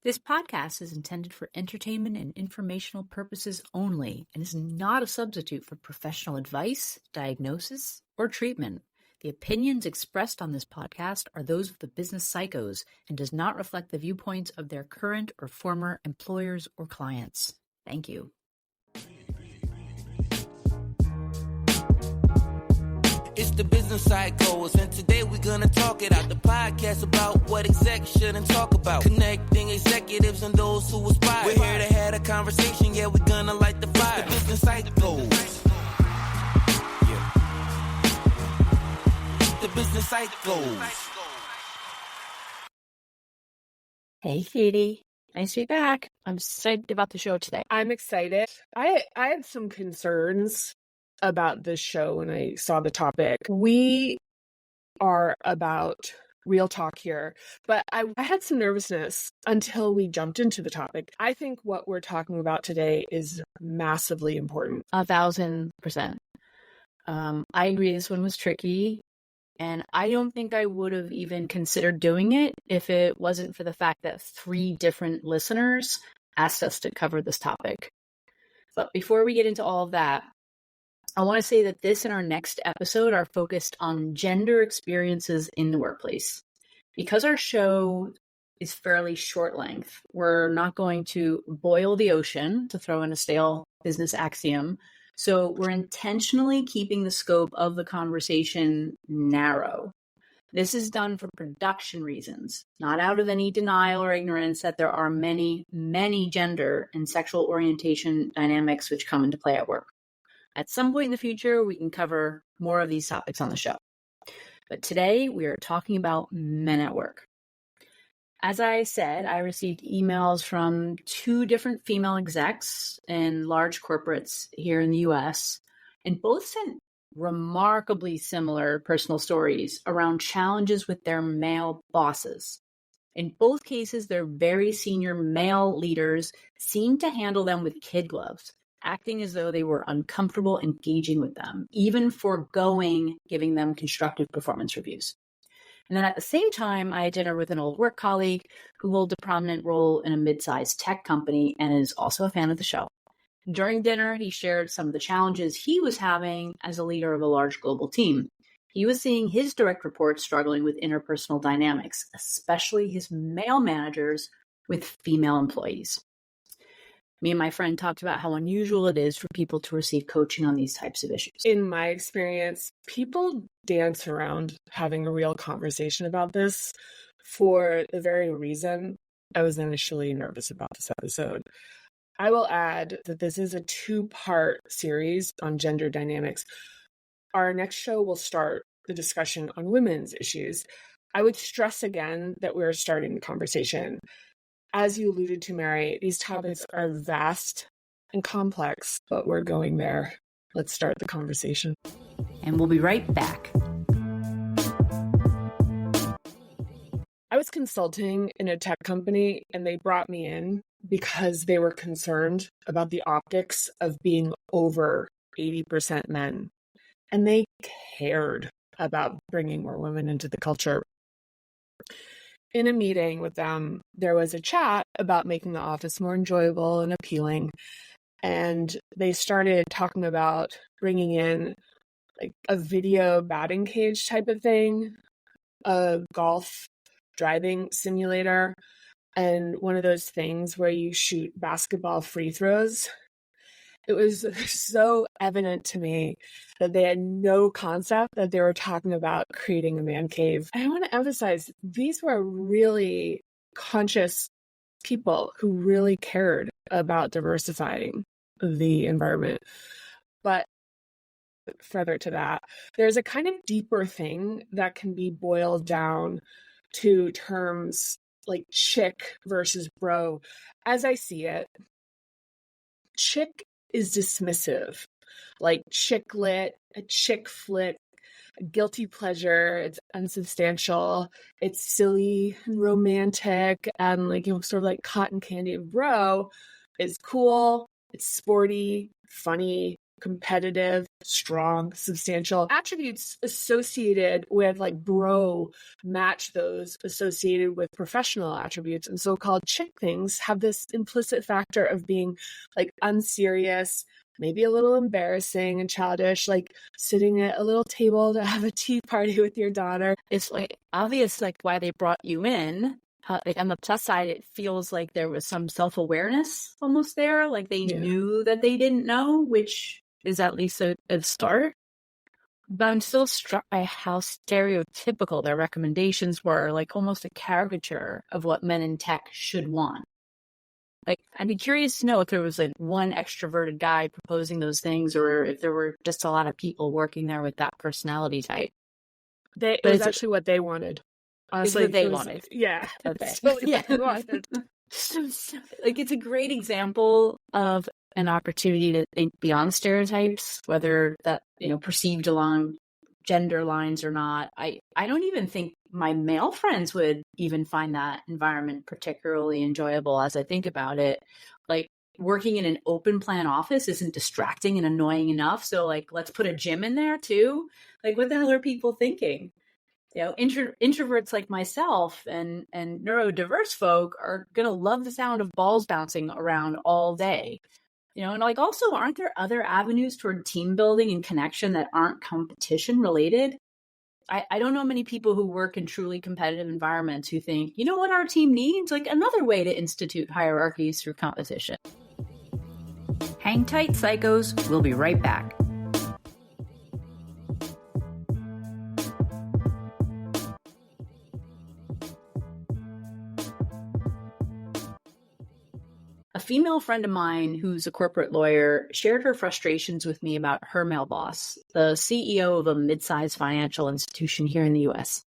This podcast is intended for entertainment and informational purposes only and is not a substitute for professional advice, diagnosis, or treatment. The opinions expressed on this podcast are those of the business psychos and does not reflect the viewpoints of their current or former employers or clients. Thank you. It's the business psychos, and today we're gonna talk it out. The podcast about what execs shouldn't talk about. Connecting executives and those who aspire. We're here to have a conversation, yeah, we're gonna light the fire. It's the business psychos. Yeah. The business psychos. Hey, Katie. Nice to be back. I'm excited about the show today. I'm excited. I had some concerns about this show when I saw the topic. We are about real talk here, but I had some nervousness until we jumped into the topic. I think what we're talking about today is massively important. 1,000%. I agree this one was tricky, and I don't think I would have even considered doing it if it wasn't for the fact that 3 different listeners asked us to cover this topic. But before we get into all of that, I want to say that this and our next episode are focused on gender experiences in the workplace. Because our show is fairly short length, we're not going to boil the ocean, to throw in a stale business axiom. So we're intentionally keeping the scope of the conversation narrow. This is done for production reasons, not out of any denial or ignorance that there are many, many gender and sexual orientation dynamics which come into play at work. At some point in the future, we can cover more of these topics on the show. But today, we are talking about men at work. As I said, I received emails from 2 different female execs in large corporates here in the US, and both sent remarkably similar personal stories around challenges with their male bosses. In both cases, their very senior male leaders seemed to handle them with kid gloves, acting as though they were uncomfortable engaging with them, even foregoing giving them constructive performance reviews. And then at the same time, I had dinner with an old work colleague who holds a prominent role in a mid-sized tech company and is also a fan of the show. During dinner, he shared some of the challenges he was having as a leader of a large global team. He was seeing his direct reports struggling with interpersonal dynamics, especially his male managers with female employees. Me and my friend talked about how unusual it is for people to receive coaching on these types of issues. In my experience, people dance around having a real conversation about this for the very reason I was initially nervous about this episode. I will add that this is a 2-part series on gender dynamics. Our next show will start the discussion on women's issues. I would stress again that we're starting the conversation. As you alluded to, Mary, these topics are vast and complex, but we're going there. Let's start the conversation. And we'll be right back. I was consulting in a tech company, and they brought me in because they were concerned about the optics of being over 80% men. And they cared about bringing more women into the culture. In a meeting with them, there was a chat about making the office more enjoyable and appealing. And they started talking about bringing in like a video batting cage type of thing, a golf driving simulator, and one of those things where you shoot basketball free throws. It was so evident to me that they had no concept that they were talking about creating a man cave. And I want to emphasize, these were really conscious people who really cared about diversifying the environment. But further to that, there's a kind of deeper thing that can be boiled down to terms like chick versus bro. As I see it, chick is dismissive, like chick lit, a chick flick, a guilty pleasure. It's unsubstantial. It's silly and romantic and like, sort of like cotton candy. Bro is cool. It's sporty, funny, competitive, strong, substantial. Attributes associated with like bro match those associated with professional attributes. And so-called chick things have this implicit factor of being like unserious, maybe a little embarrassing and childish, like sitting at a little table to have a tea party with your daughter. It's like obvious, like why they brought you in. Like on the plus side, it feels like there was some self-awareness almost there. Like they knew that they didn't know, which is at least a start. But I'm still struck by how stereotypical their recommendations were, like almost a caricature of what men in tech should want. Like, I'd be curious to know if there was like one extroverted guy proposing those things, or if there were just a lot of people working there with that personality type. It was actually what they wanted. Honestly, what they wanted. Yeah. Okay. Yeah. They wanted. Like, it's a great example of an opportunity to think beyond stereotypes, whether that, perceived along gender lines or not. I don't even think my male friends would even find that environment particularly enjoyable as I think about it. Like, working in an open plan office isn't distracting and annoying enough. So, like, let's put a gym in there too. Like, what the hell are people thinking? Introverts like myself and neurodiverse folk are going to love the sound of balls bouncing around all day. And like, also, aren't there other avenues toward team building and connection that aren't competition related? I don't know many people who work in truly competitive environments who think, you know what our team needs? Like another way to institute hierarchies through competition. Hang tight, psychos. We'll be right back. A female friend of mine who's a corporate lawyer shared her frustrations with me about her male boss, the CEO of a mid-sized financial institution here in the US.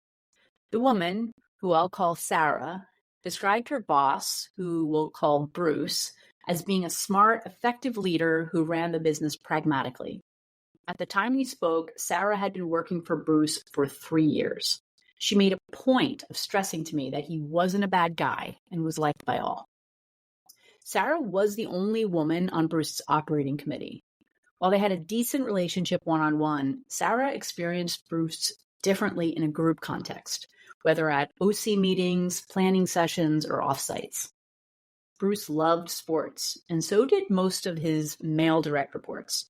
The woman, who I'll call Sarah, described her boss, who we'll call Bruce, as being a smart, effective leader who ran the business pragmatically. At the time we spoke, Sarah had been working for Bruce for 3 years. She made a point of stressing to me that he wasn't a bad guy and was liked by all. Sarah was the only woman on Bruce's operating committee. While they had a decent relationship one-on-one, Sarah experienced Bruce differently in a group context, whether at OC meetings, planning sessions, or offsites. Bruce loved sports, and so did most of his male direct reports.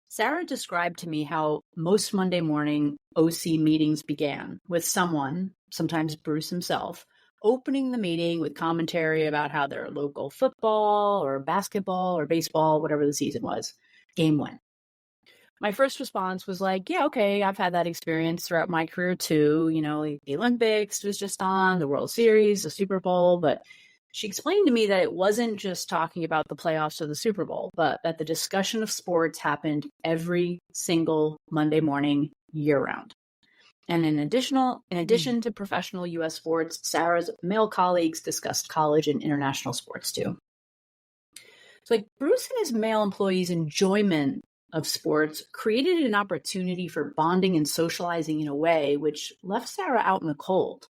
Sarah described to me how most Monday morning OC meetings began with someone, sometimes Bruce himself, opening the meeting with commentary about how their local football or basketball or baseball, whatever the season was, game went. My first response was like, yeah, okay, I've had that experience throughout my career too. The Olympics was just on, the World Series, the Super Bowl. But she explained to me that it wasn't just talking about the playoffs or the Super Bowl, but that the discussion of sports happened every single Monday morning year-round. And in addition to professional U.S. sports, Sarah's male colleagues discussed college and international sports too. So like Bruce and his male employees' enjoyment of sports created an opportunity for bonding and socializing in a way which left Sarah out in the cold.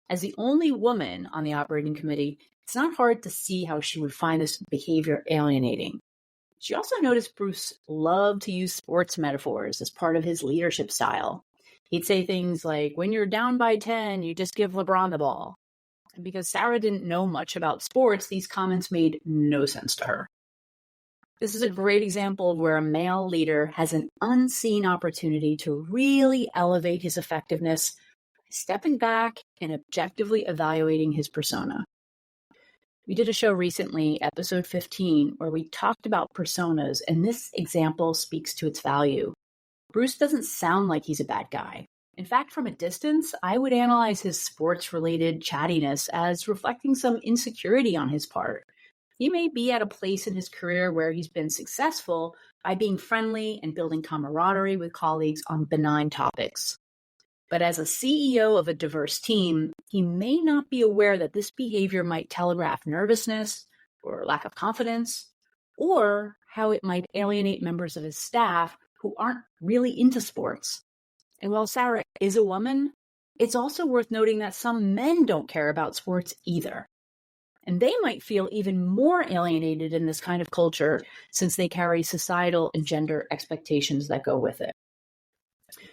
As the only woman on the operating committee, it's not hard to see how she would find this behavior alienating. She also noticed Bruce loved to use sports metaphors as part of his leadership style. He'd say things like, when you're down by 10, you just give LeBron the ball. And because Sarah didn't know much about sports, these comments made no sense to her. This is a great example of where a male leader has an unseen opportunity to really elevate his effectiveness, stepping back and objectively evaluating his persona. We did a show recently, episode 15, where we talked about personas, and this example speaks to its value. Bruce doesn't sound like he's a bad guy. In fact, from a distance, I would analyze his sports-related chattiness as reflecting some insecurity on his part. He may be at a place in his career where he's been successful by being friendly and building camaraderie with colleagues on benign topics. But as a CEO of a diverse team, he may not be aware that this behavior might telegraph nervousness or lack of confidence, or how it might alienate members of his staff who aren't really into sports. And while Sarah is a woman, it's also worth noting that some men don't care about sports either. And they might feel even more alienated in this kind of culture since they carry societal and gender expectations that go with it.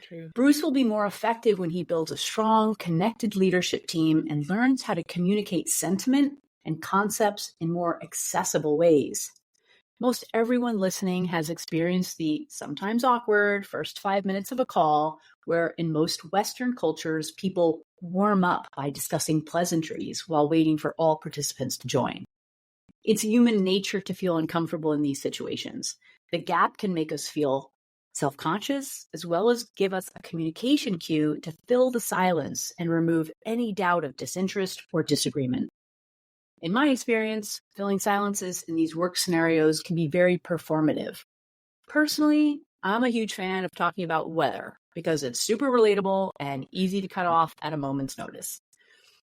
True. Bruce will be more effective when he builds a strong, connected leadership team and learns how to communicate sentiment and concepts in more accessible ways. Most everyone listening has experienced the sometimes awkward first 5 minutes of a call where in most Western cultures, people warm up by discussing pleasantries while waiting for all participants to join. It's human nature to feel uncomfortable in these situations. The gap can make us feel self-conscious, as well as give us a communication cue to fill the silence and remove any doubt of disinterest or disagreement. In my experience, filling silences in these work scenarios can be very performative. Personally, I'm a huge fan of talking about weather because it's super relatable and easy to cut off at a moment's notice.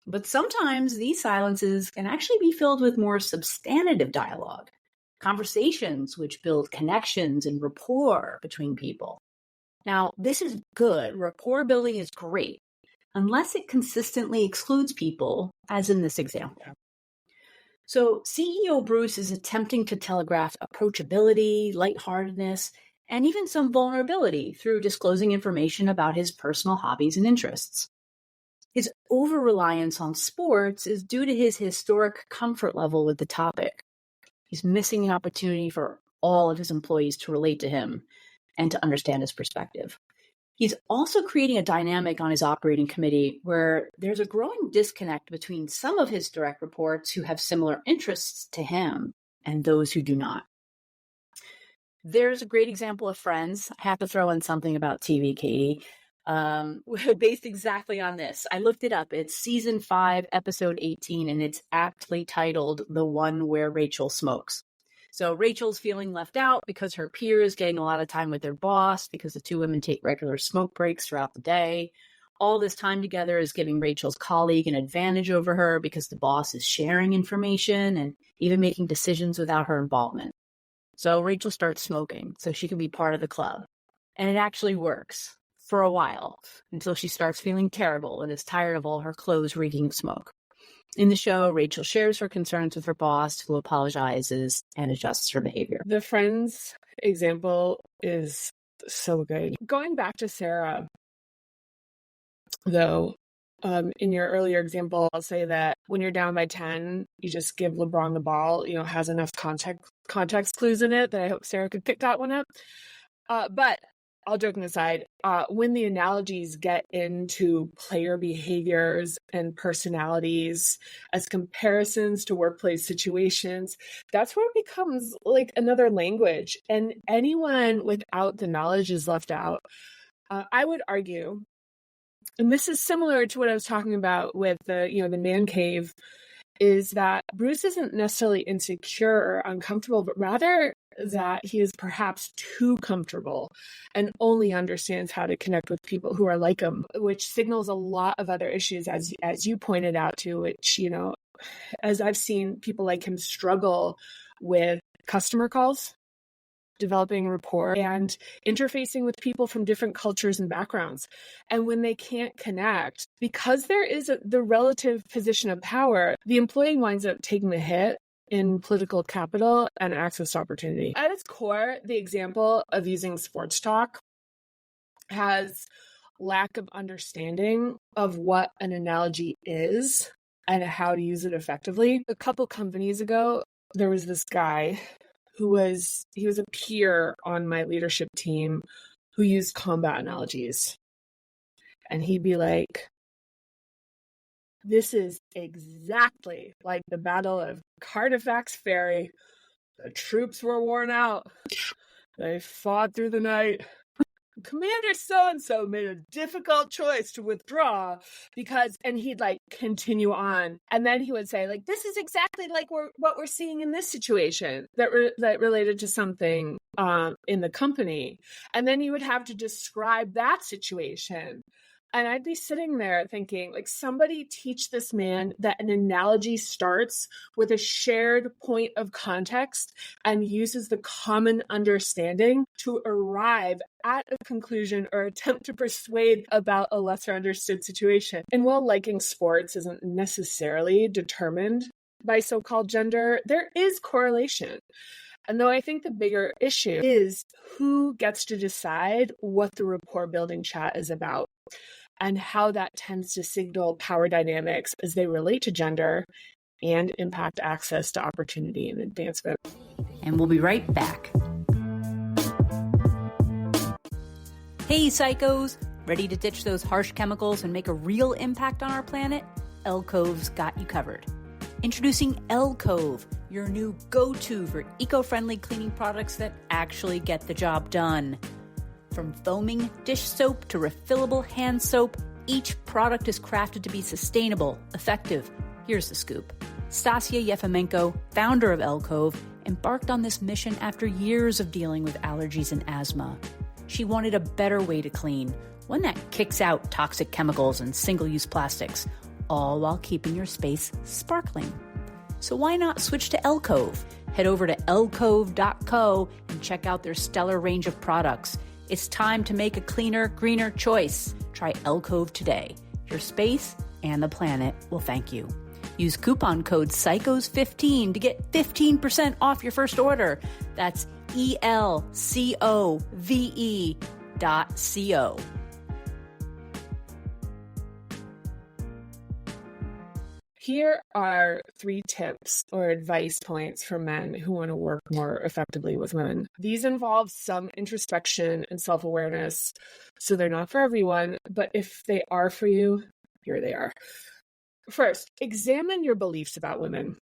But sometimes these silences can actually be filled with more substantive dialogue, conversations which build connections and rapport between people. Now, this is good. Rapport building is great, unless it consistently excludes people, as in this example. So CEO Bruce is attempting to telegraph approachability, lightheartedness, and even some vulnerability through disclosing information about his personal hobbies and interests. His over-reliance on sports is due to his historic comfort level with the topic. He's missing the opportunity for all of his employees to relate to him and to understand his perspective. He's also creating a dynamic on his operating committee where there's a growing disconnect between some of his direct reports who have similar interests to him and those who do not. There's a great example of Friends. I have to throw in something about TV, Katie, based exactly on this. I looked it up. It's season 5, episode 18, and it's aptly titled The One Where Rachel Smokes. So Rachel's feeling left out because her peer is getting a lot of time with their boss because the two women take regular smoke breaks throughout the day. All this time together is giving Rachel's colleague an advantage over her because the boss is sharing information and even making decisions without her involvement. So Rachel starts smoking so she can be part of the club. And it actually works for a while until she starts feeling terrible and is tired of all her clothes reeking of smoke. In the show, Rachel shares her concerns with her boss, who apologizes and adjusts her behavior. The Friends example is so good. Going back to Sarah, though, in your earlier example, I'll say that when you're down by 10, you just give LeBron the ball, has enough context clues in it that I hope Sarah could pick that one up. But all joking aside, when the analogies get into player behaviors and personalities as comparisons to workplace situations, that's where it becomes like another language. And anyone without the knowledge is left out. I would argue, and this is similar to what I was talking about with the man cave, is that Bruce isn't necessarily insecure or uncomfortable, but rather that he is perhaps too comfortable and only understands how to connect with people who are like him, which signals a lot of other issues, as you pointed out to, which, as I've seen people like him struggle with customer calls, developing rapport, and interfacing with people from different cultures and backgrounds. And when they can't connect, because there is the relative position of power, the employee winds up taking the hit in political capital and access to opportunity. At its core, the example of using sports talk has lack of understanding of what an analogy is and how to use it effectively. A couple companies ago, there was this guy he was a peer on my leadership team who used combat analogies. And he'd be like, this is exactly like the Battle of Cardifax Ferry. The troops were worn out. They fought through the night. Commander so-and-so made a difficult choice to withdraw and he'd continue on. And then he would say, this is exactly what we're seeing in this situation that related to something in the company. And then you would have to describe that situation. And I'd be sitting there thinking, somebody teach this man that an analogy starts with a shared point of context and uses the common understanding to arrive at a conclusion or attempt to persuade about a lesser understood situation. And while liking sports isn't necessarily determined by so-called gender, there is correlation. And though I think the bigger issue is who gets to decide what the rapport building chat is about and how that tends to signal power dynamics as they relate to gender and impact access to opportunity and advancement. And we'll be right back. Hey, psychos! Ready to ditch those harsh chemicals and make a real impact on our planet? Alcove's got you covered. Introducing Alcove, your new go-to for eco-friendly cleaning products that actually get the job done. From foaming dish soap to refillable hand soap, each product is crafted to be sustainable, effective. Here's the scoop. Stasia Yefemenko, founder of Alcove, embarked on this mission after years of dealing with allergies and asthma. She wanted a better way to clean, one that kicks out toxic chemicals and single-use plastics, all while keeping your space sparkling. So why not switch to Alcove? Head over to alcove.co and check out their stellar range of products. It's time to make a cleaner, greener choice. Try Alcove today. Your space and the planet will thank you. Use coupon code PSYCHOS15 to get 15% off your first order. That's ELCOVE.co. Here are 3 tips or advice points for men who want to work more effectively with women. These involve some introspection and self-awareness, so they're not for everyone, but if they are for you, here they are. First, examine your beliefs about women.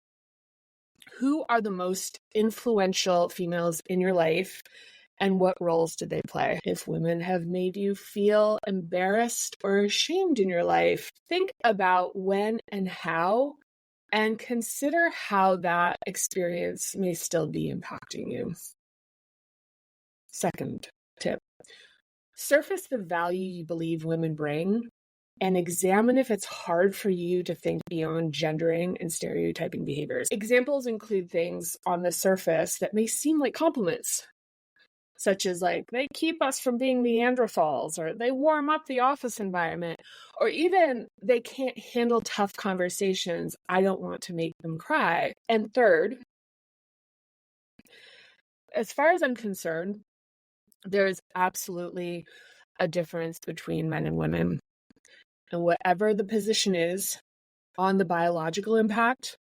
Who are the most influential females in your life, and what roles did they play? If women have made you feel embarrassed or ashamed in your life, think about when and how, and consider how that experience may still be impacting you. Second tip, surface the value you believe women bring and examine if it's hard for you to think beyond gendering and stereotyping behaviors. Examples include things on the surface that may seem like compliments, such as like, they keep us from being Neanderthals, or they warm up the office environment, or even they can't handle tough conversations. I don't want to make them cry. And third, as far as I'm concerned, there is absolutely a difference between men and women. And whatever the position is on the biological impact,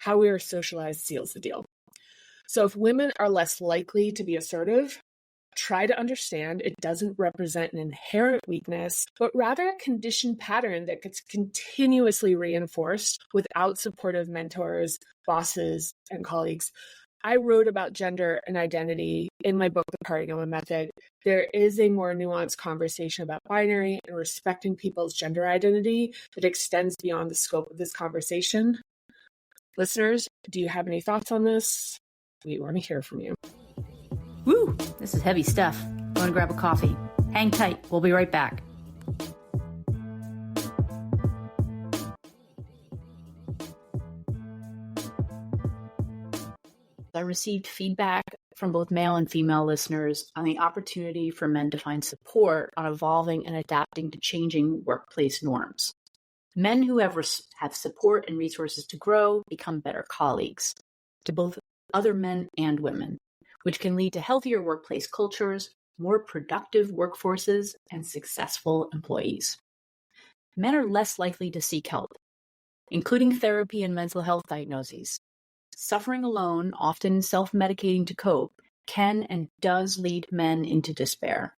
how we are socialized seals the deal. So if women are less likely to be assertive, try to understand it doesn't represent an inherent weakness, but rather a conditioned pattern that gets continuously reinforced without supportive mentors, bosses, and colleagues. I wrote about gender and identity in my book, The Cardigan Method. There is a more nuanced conversation about binary and respecting people's gender identity that extends beyond the scope of this conversation. Listeners, do you have any thoughts on this? We want to hear from you. Woo! This is heavy stuff. Go and grab a coffee. Hang tight. We'll be right back. I received feedback from both male and female listeners on the opportunity for men to find support on evolving and adapting to changing workplace norms. Men who have support and resources to grow become better colleagues to both other men and women, which can lead to healthier workplace cultures, more productive workforces, and successful employees. Men are less likely to seek help, including therapy and mental health diagnoses. Suffering alone, often self-medicating to cope, can and does lead men into despair.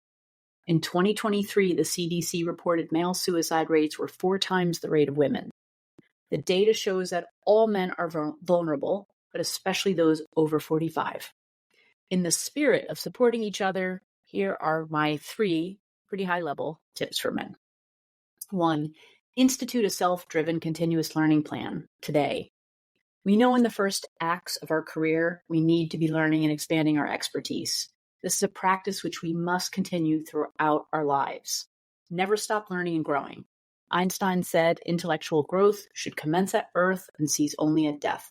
In 2023, the CDC reported male suicide rates were 4 times the rate of women. The data shows that all men are vulnerable, but especially those over 45. In the spirit of supporting each other, here are my 3 pretty high-level tips for men. 1, institute a self-driven continuous learning plan today. We know in the first acts of our career, we need to be learning and expanding our expertise. This is a practice which we must continue throughout our lives. Never stop learning and growing. Einstein said intellectual growth should commence at birth and cease only at death.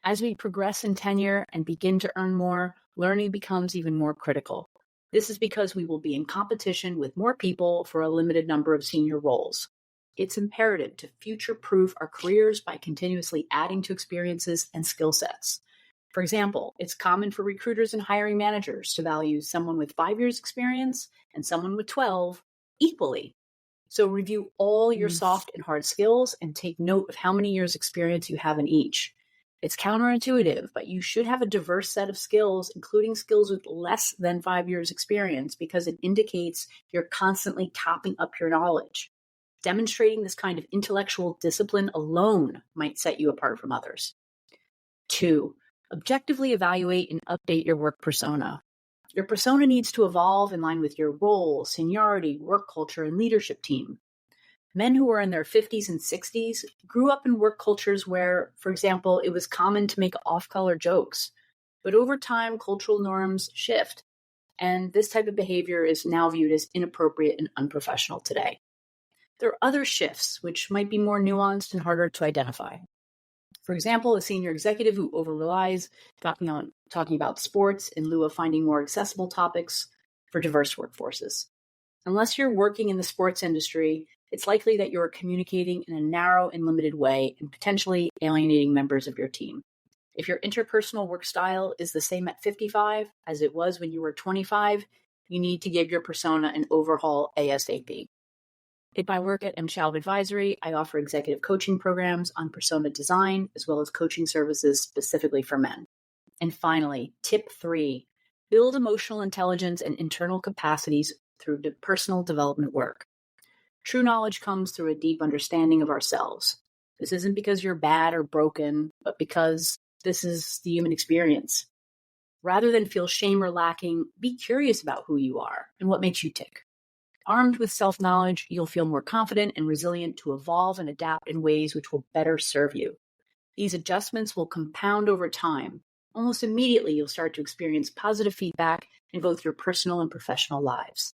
As we progress in tenure and begin to earn more, learning becomes even more critical. This is because we will be in competition with more people for a limited number of senior roles. it's imperative to future-proof our careers by continuously adding to experiences and skill sets. For example, it's common for recruiters and hiring managers to value someone with 5 years experience and someone with 12 equally. So review all your soft and hard skills and take note of how many years experience you have in each. It's counterintuitive, but you should have a diverse set of skills, including skills with less than 5 years experience, because it indicates you're constantly topping up your knowledge. Demonstrating this kind of intellectual discipline alone might set you apart from others. 2, objectively evaluate and update your work persona. Your persona needs to evolve in line with your role, seniority, work culture, and leadership team. Men who were in their 50s and 60s grew up in work cultures where, for example, it was common to make off-color jokes. But over time, cultural norms shift, and this type of behavior is now viewed as inappropriate and unprofessional today. There are other shifts which might be more nuanced and harder to identify. For example, a senior executive who over-relies talking about sports in lieu of finding more accessible topics for diverse workforces. Unless you're working in the sports industry, it's likely that you're communicating in a narrow and limited way and potentially alienating members of your team. If your interpersonal work style is the same at 55 as it was when you were 25, you need to give your persona an overhaul ASAP. In my work at MChalv Advisory, I offer executive coaching programs on persona design, as well as coaching services specifically for men. And finally, tip 3, build emotional intelligence and internal capacities through personal development work. True knowledge comes through a deep understanding of ourselves. This isn't because you're bad or broken, but because this is the human experience. Rather than feel shame or lacking, be curious about who you are and what makes you tick. Armed with self-knowledge, you'll feel more confident and resilient to evolve and adapt in ways which will better serve you. These adjustments will compound over time. Almost immediately, you'll start to experience positive feedback in both your personal and professional lives.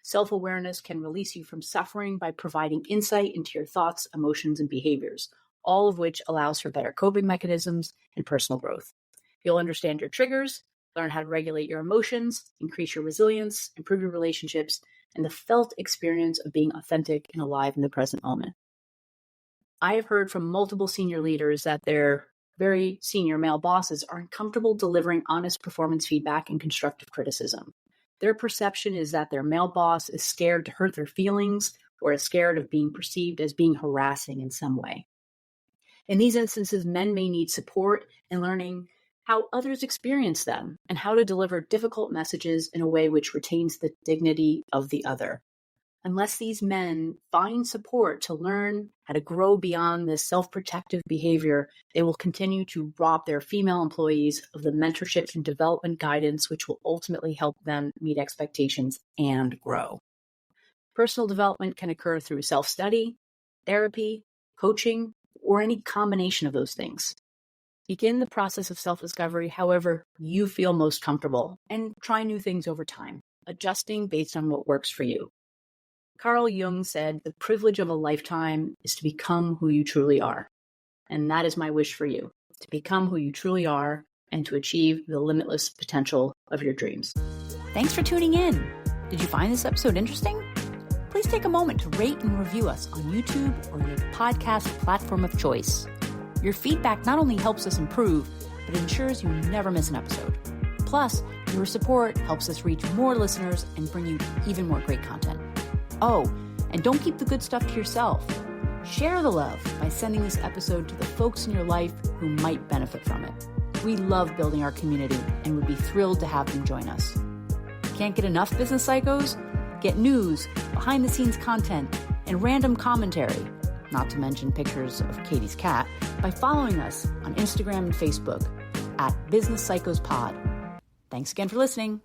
Self-awareness can release you from suffering by providing insight into your thoughts, emotions, and behaviors, all of which allows for better coping mechanisms and personal growth. You'll understand your triggers, learn how to regulate your emotions, increase your resilience, improve your relationships, and the felt experience of being authentic and alive in the present moment. I have heard from multiple senior leaders that their very senior male bosses are uncomfortable delivering honest performance feedback and constructive criticism. Their perception is that their male boss is scared to hurt their feelings or is scared of being perceived as being harassing in some way. In these instances, men may need support in learning how others experience them and how to deliver difficult messages in a way which retains the dignity of the other. Unless these men find support to learn how to grow beyond this self-protective behavior, they will continue to rob their female employees of the mentorship and development guidance which will ultimately help them meet expectations and grow. Personal development can occur through self-study, therapy, coaching, or any combination of those things. Begin the process of self-discovery however you feel most comfortable and try new things over time, adjusting based on what works for you. Carl Jung said, "The privilege of a lifetime is to become who you truly are." And that is my wish for you, to become who you truly are and to achieve the limitless potential of your dreams. Thanks for tuning in. Did you find this episode interesting? Please take a moment to rate and review us on YouTube or your podcast platform of choice. Your feedback not only helps us improve, but ensures you never miss an episode. Plus, your support helps us reach more listeners and bring you even more great content. Oh, and don't keep the good stuff to yourself. Share the love by sending this episode to the folks in your life who might benefit from it. We love building our community and would be thrilled to have them join us. Can't get enough Business Psychos? Get news, behind-the-scenes content, and random commentary, not to mention pictures of Katie's cat, by following us on Instagram and Facebook at Business Psychos Pod. Thanks again for listening.